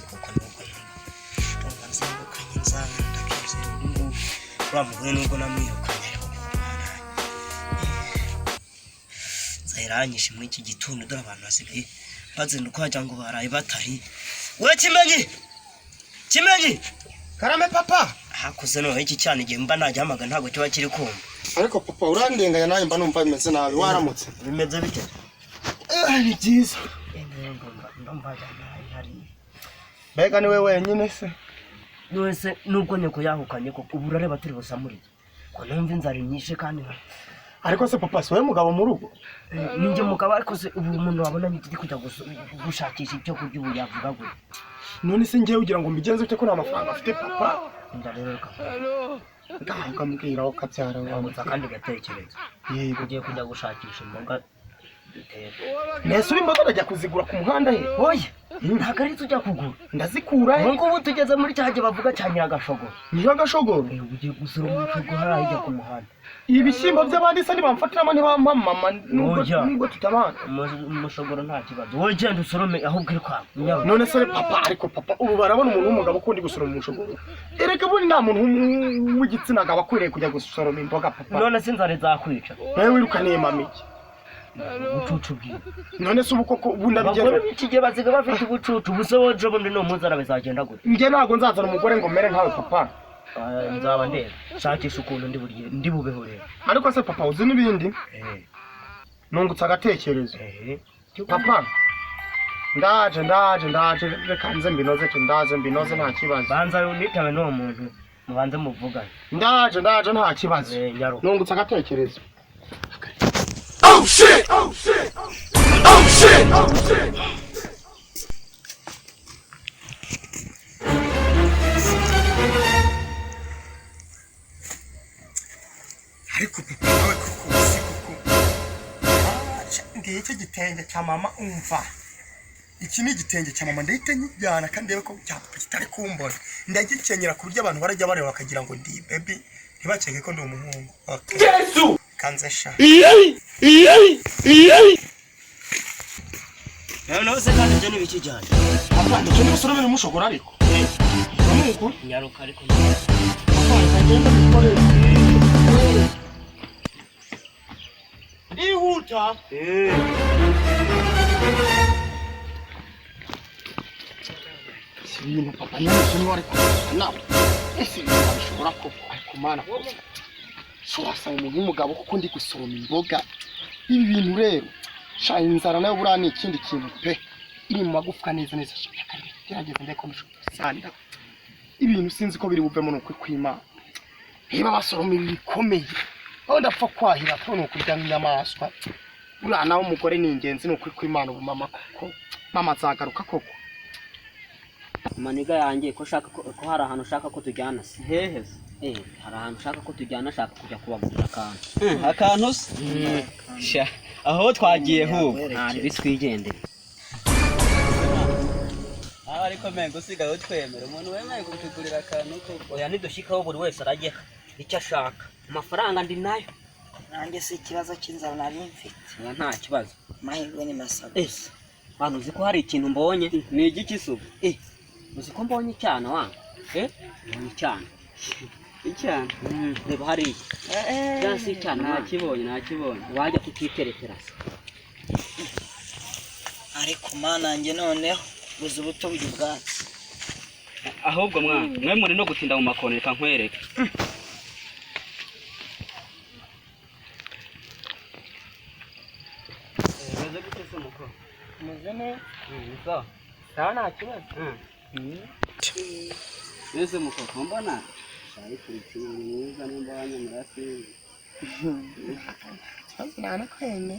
kuko nuko nzamukanye nzamutakize uramuhuye nuko namwirukanye zahiranyishe muri iki gitondo dore abantu basigaye bazinduka wagira ngo baraye batari we Kimenyi karame papa hakuze no iki cyane igihe mba najyamaga ntago kiba kiri kumva ariko papa urandenganya nawe mba numva bimeze nabi waramutse bimeze bite ni byiza ndumva jana hari bega ni wewe wenyine se wese nubwo nyoko yahukanye ko uburareba turi busamuri ko numva inzara nyishe kandi ariko se papa soye mugabo mu rugo ninjye mugabo ariko se ubu umuntu wabona niki kujya gushakisha icyo kurya ubu yavuga gwe none se ngiye ugira ngo mbigenze ute ko nta mafaranga afite papa ndareka ndamubwira ko kabyara wamutsa kandi gatekereza yego ugiye kujya gushakisha imboga nese uri imboga ndajya kuzigura ku muhanda he oya ntago ari tujya kugura ndazikura he ngo ubu tugeze muri cyaje bavuga cyanyira agashogoro niyo agashogoro ugiye gusura umucugo harajya ku muhanda ibishyimbo by'abandi se nibamfatiramo ntibamama nubwo tutabana umushogoro nta kibazo wowe genda usorome ahubwo iri kwa none se papa ariko papa ubu barabona umuntu w'umugabo kundi gusoroma umushogoro ereka buri nta muntu w'igitsina gabo akwiriye kujya gusoroma imboga papa none se inzara zakwica nawe wirukaniye mamiki ubucucu bwiwe none se ubu koko ubu ndabigeze bakora iki gihe baziga bafite ubucucu busoje bundi no muzara bizagenda gute nge ntago nzazana umugore ngo mere nkawe papa nzaba ndeba shakisha ukuntu ndi bubeho rero ariko se papa uzi n'ibindi nungutse agatekerezo papa ndaje reka nze mbinoze nta kibazo banza nitawe n'uwo muntu mubanze muvugane ndaje nta kibazo nungutse agatekerezo Oh shit! ariko papa nawe kuko ngiye icyo gitenge cya mama umva iki ni igitenge cya mama ndahita nyijyana kandi ndebe ko kitari kumbona ndagikenyera ku buryo abantu barajya bareba bakagira ngo ndi baby ntibakeke ko ndi umuhungu Yesu! kanze sha no se kandi byo nibikijyana papa nicyo nibusorome n'umushogoro ariko amuko nyaruka ariko papa kagenda bikore Ihuta Sibintu papa nyine ni wari na ese bishobora ko ariko mana shorasa umuntu w'umugabo kuko ndi gusoroma imboga ibi bintu rero sha inzara nayo burani ikindi kintu pe iri mu magufwa neza gerageza ndeko mbishobora ibintu sinzi ko biri buvemo no kwimana niba basoroma ibikomeye aho ndapfa kwahira ko no kurya n'inyamaswa urana w'umugore ni ingenzi no kwimana ubu mama koko mama zagaruka koko maniga yanjye ko shaka ko hari ahantu ushaka ko tujyana se hehe hari ahantu ushaka ko tujyana shaka kujya kubagurira akantu sha aho twagiye hubu ntari bitwigendera ariko mengo sigaho twemera umuntu wemeye kutugurira akantu ko oya nidushikaho buri wese arajye icyo ashaka amafaranga ndi nayo nanjye si ikibazo cy'inzara nari mfite nta kibazo mahirwe ni masaba bantu uzi ko hari ikintu mbonye ni igiki subu uzi ko mbonye icyana wanga mbonye icyana reba hariya cyasi icyana nakibonye wajya kukiteretera se ariko mana njye noneho buze ubuto bw'ubwatsi ahubwo mwe muri no gutinda mu makoni reka nkwereke meze gute se muko meze neza sawa nta kibazo ese muko mbona shari kuriti mwiza n'imbanya murasi nana kwene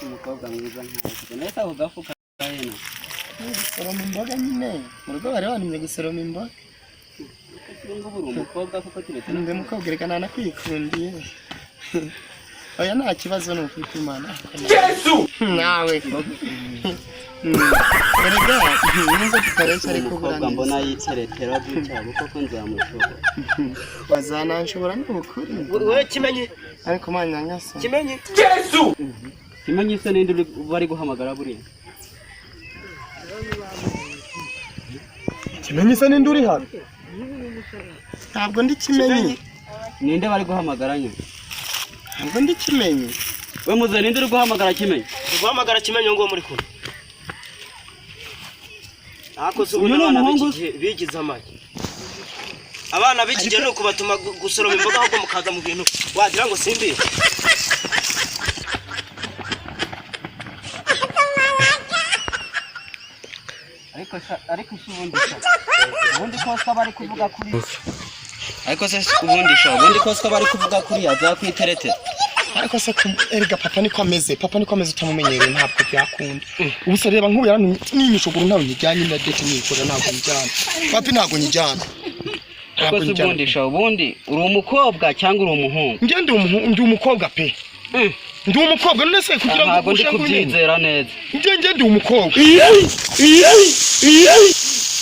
umukobwa mwiza nkawe neza ugafuka heno gusoroma imboga nyine mu rugo bari bantumye gusoroma imboga ngo buri umukobwa kuko kiretse nde mukobwa reka nana kwikundiye oya nta kibazo no ufite imana Yesu! nawe erega nizo tukareshya ariko umukobwa mbona yiteretera gutya kuko nzamushobora wazananshobora n'ukuri wowe Kimenyi ariko manyangasa Kimenyi Yesu! Kimenyi se ninde bari guhamagara buri Kimenyi se ninde uri hano? Ntabwo ndi Kimenyi. Ninde bari guhamagara nyine? Ntabwo ndi Kimenyi. We muze ninde uri guhamagara Kimenyi? Guhamagara Kimenyi ngo muri kumwe. Ako se Uyu ni umuhungu bigize amaki. Abana b'ikige nuko batuma gusoroma imboga ahubwo mukaza mu bintu wagira ngo simbi. ariko ubundi kosa bari kuvuga kuri Ariko se ubundi kosa bari kuvuga kuri yaza kwiterete. Ariko se erega papa niko ameze utamumenyereye ntabwo byakunda. Ubu se reba nk'ubu yaranimishoguru ntawe njyanye na date nikora ntabwo njyana. Papi ntabwo njyana. ubundi uri umukobwa cyangwa uri umuhungu? Nge ndi umukobwa pe. Ndi umukobwa none se kugira ngo ntabwo ndi kubyizera neza. Nge ndi umukobwa.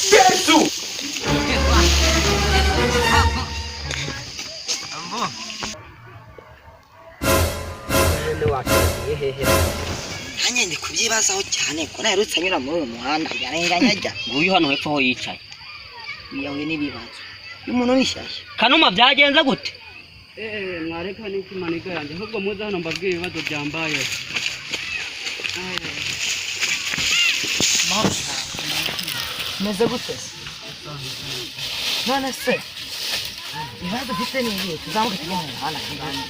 Yesu! Hanye ndi kubyibazaho cyane ko naherutse anyura muri uyu muhanda yarenganya ajya. Nguyu hano hepfo aho yicaye. Yahuye n'ibibazo. Uyu muntu ni shyashya. Kanuma byagenze gute? Mwareka n'iki maniga yanjye ahubwo muze hano mbabwiye ibibazo byambaye. Meze gute? None se ibibazo ufite ni ibihe tuzamuke tujya mu muhanda kandi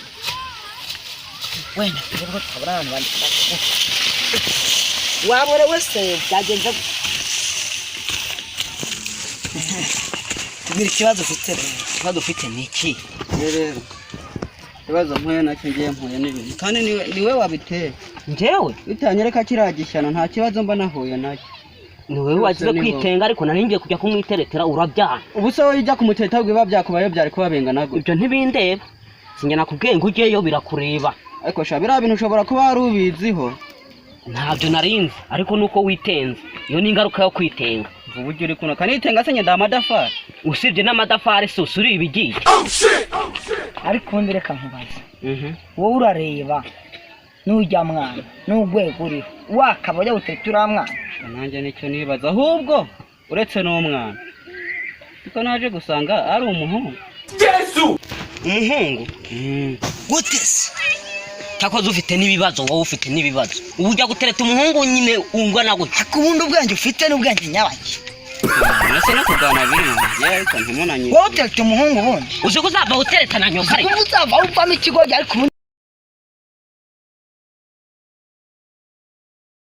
wenda tubwo twabura abantu bandika wabore wese byagenze tubwire ikibazo ufite rero. Ikibazo ufite ni iki? Rero ikibazo mpuye nacyo ngiye mpuye n'ibintu kandi niwe wabiteye. Njyewe bitanyereka kiragishyana nta kibazo mba nahuye nacyo. Niwe wagize kwitenga ariko naringiye kujya kumwiteretera urabyana. Ubu se wowe ijya kumuteta biba byakubaye byari kubabenga nago. Ibyo ntibindeba. Sinjye nakubwiye ngo ujyeyo birakureba. Ariko shabira bintu ushobora kuba ari ubiziho. Ntabyo narinzi ariko nuko witenze. Iyo ni ingaruka yo kwitenga. Ubu ujye uri kuno kanitenga se nyenda amadafari. Usibye n'amadafari se usuri ibigiye. Ariko ndireka nkubaza. Wowe urareba nujya mwana n'ugwego uriho wakaba ujya gutetura mwana. Nanjye nicyo nibaza ahubwo uretse n'umwana. Kuko naje gusanga ari umuhungu. Yesu! Umuhungu? Gute se? Cyakoze ufite n'ibibazo wowe ufite n'ibibazo. Ubu ujya gutereta umuhungu nyine ungana gute? Akubundi ubwanjye ufite n'ubwanjye nyabaki. Nase no kugana biri mu gihe ariko ntimunanye. Wowe utereta umuhungu bundi. Uzi ko uzava utereta na nyoka. Uzava uvamo ikigo ariko